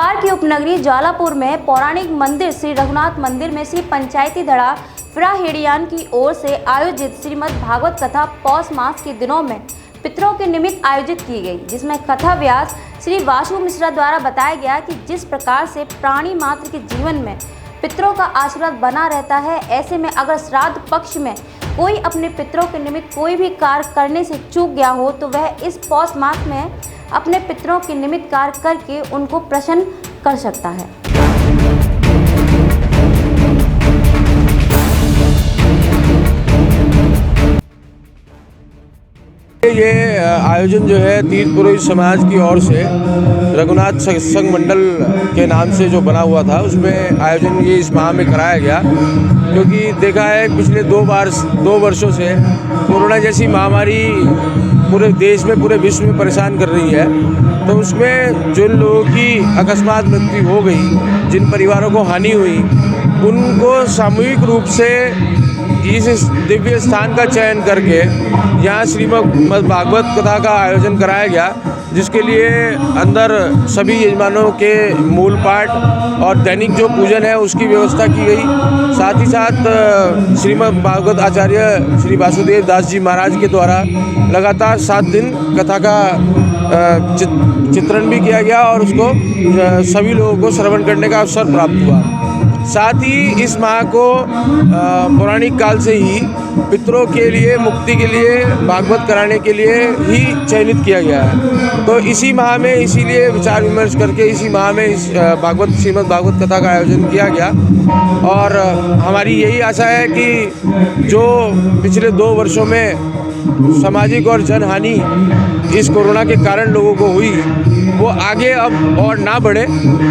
हरिद्वार के उपनगरी ज्वालापुर में पौराणिक मंदिर श्री रघुनाथ मंदिर में श्री पंचायती धड़ा फिराहेड़ियान की ओर से आयोजित श्रीमद् भागवत कथा पौष मास के दिनों में पितरों के निमित्त आयोजित की गई, जिसमें कथा व्यास श्री वासु मिश्रा द्वारा बताया गया कि जिस प्रकार से प्राणी मात्र के जीवन में पितरों का आशीर्वाद बना रहता है, ऐसे में अगर श्राद्ध पक्ष में कोई अपने पितरों के निमित्त कोई भी कार्य करने से चूक गया हो तो वह इस पौष मास में अपने पितरों के निमित्त कार्य करके उनको प्रसन्न कर सकता है। ये आयोजन जो है तीर्थ पुरोहित समाज की ओर से रघुनाथ सत्संग मंडल के नाम से जो बना हुआ था, उसमें आयोजन ये इस माह में कराया गया, क्योंकि देखा है पिछले 2 वर्षों से कोरोना जैसी महामारी पूरे देश में, पूरे विश्व में परेशान कर रही है। तो उसमें जिन लोगों की अकस्मात मृत्यु हो गई, जिन परिवारों को हानि हुई, उनको सामूहिक रूप से इस दिव्य स्थान का चयन करके यहाँ श्रीमद् भागवत कथा का आयोजन कराया गया, जिसके लिए अंदर सभी यजमानों के मूल पाठ और दैनिक जो पूजन है उसकी व्यवस्था की गई। साथ ही साथ श्रीमद् भागवत आचार्य श्री वासुदेव दास जी महाराज के द्वारा लगातार 7 दिन कथा का चित्रण भी किया गया और उसको सभी लोगों को श्रवण करने का अवसर प्राप्त हुआ। साथ ही इस माह को पौराणिक काल से ही पितरों के लिए मुक्ति के लिए भागवत कराने के लिए ही चयनित किया गया है। तो इसी माह में इसीलिए विचार विमर्श करके इसी माह में इस श्रीमद् भागवत कथा का आयोजन किया गया और हमारी यही आशा है कि जो पिछले 2 वर्षों में सामाजिक और जनहानि इस कोरोना के कारण लोगों को हुई, वो आगे अब और ना बढ़े,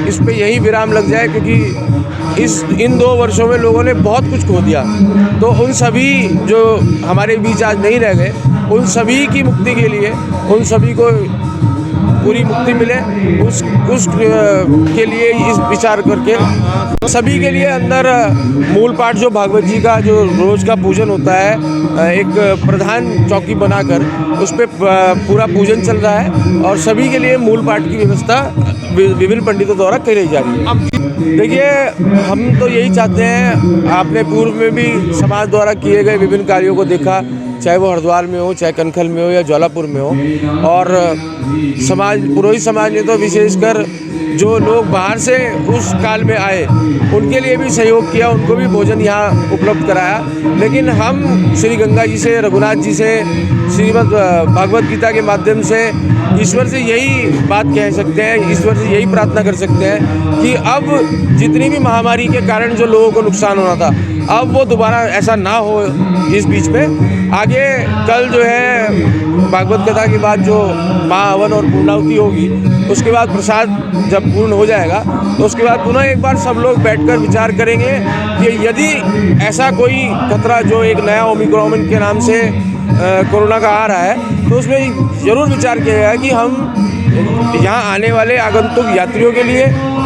इस पे यही विराम लग जाए, क्योंकि इन 2 वर्षों में लोगों ने बहुत कुछ खो दिया। तो उन सभी जो हमारे बीच आज नहीं रह गए, उन सभी की मुक्ति के लिए, उन सभी को पूरी मुक्ति मिले, उस के लिए इस विचार करके सभी के लिए अंदर मूल पाठ जो भागवत जी का जो रोज का पूजन होता है, एक प्रधान चौकी बनाकर उस पर पूरा पूजन चल रहा है और सभी के लिए मूल पाठ की व्यवस्था विभिन्न पंडितों द्वारा करी जा रही है। देखिए, हम तो यही चाहते हैं, आपने पूर्व में भी समाज द्वारा किए गए विभिन्न कार्यों को देखा, चाहे वो हरिद्वार में हो, चाहे कनखल में हो या ज्वालापुर में हो, और पुरोहित समाज ने तो विशेषकर जो लोग बाहर से उस काल में आए उनके लिए भी सहयोग किया, उनको भी भोजन यहाँ उपलब्ध कराया। लेकिन हम श्री गंगा जी से, रघुनाथ जी से, श्रीमद् भागवत गीता के माध्यम से ईश्वर से यही बात कह सकते हैं, ईश्वर से यही प्रार्थना कर सकते हैं कि अब जितनी भी महामारी के कारण जो लोगों को नुकसान होना था, अब वो दोबारा ऐसा ना हो। इस बीच में आगे कल जो है भागवत कथा के बाद जो महाहवन और पूर्णाहुति होगी, उसके बाद प्रसाद जब पूर्ण हो जाएगा तो उसके बाद पुनः एक बार सब लोग बैठकर विचार करेंगे कि यदि ऐसा कोई खतरा जो एक नया ओमिक्रॉन के नाम से कोरोना का आ रहा है, तो उसमें ज़रूर विचार किया जाए कि हम यहाँ आने वाले आगंतुक यात्रियों के लिए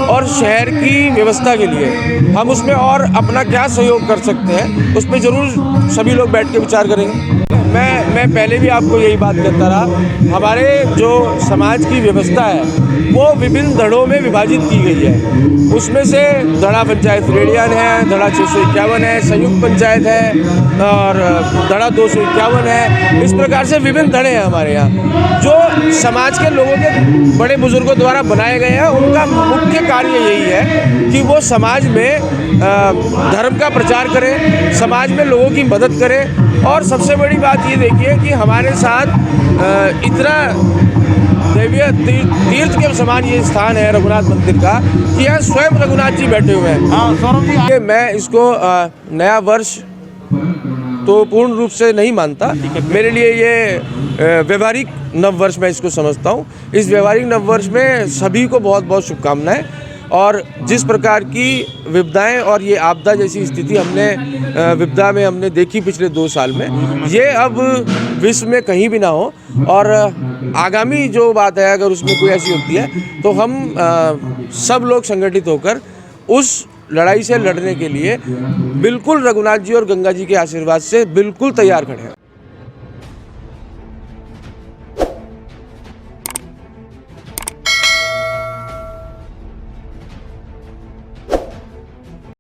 और शहर की व्यवस्था के लिए हम उसमें और अपना क्या सहयोग कर सकते हैं, उस पर ज़रूर सभी लोग बैठ के विचार करेंगे। मैं पहले भी आपको यही बात कहता रहा, हमारे जो समाज की व्यवस्था है वो विभिन्न धड़ों में विभाजित की गई है। उसमें से धड़ा पंचायत फिराहेड़ियान है, धड़ा 651 है, संयुक्त पंचायत है और धड़ा 251 है। इस प्रकार से विभिन्न धड़े हैं हमारे यहाँ, जो समाज के लोगों के बड़े बुजुर्गों द्वारा बनाए गए हैं। उनका मुख्य कार्य यही है कि वो समाज में धर्म का प्रचार करें, समाज में लोगों की मदद करें। और सबसे बड़ी बात ये देखिए कि हमारे साथ इतना दैवीय तीर्थ के समान ये स्थान है रघुनाथ मंदिर का कि यहाँ स्वयं रघुनाथ जी बैठे हुए हैं। मैं इसको नया वर्ष तो पूर्ण रूप से नहीं मानता, मेरे लिए ये व्यवहारिक नव वर्ष मैं इसको समझता हूँ। इस व्यवहारिक नव वर्ष में सभी को बहुत बहुत शुभकामनाएं। और जिस प्रकार की विपदाएं और ये आपदा जैसी स्थिति विपदा में हमने देखी पिछले 2 साल में, ये अब विश्व में कहीं भी ना हो। और आगामी जो बात है, अगर उसमें कोई ऐसी होती है तो हम सब लोग संगठित होकर उस लड़ाई से लड़ने के लिए बिल्कुल रघुनाथ जी और गंगा जी के आशीर्वाद से बिल्कुल तैयार खड़े हैं।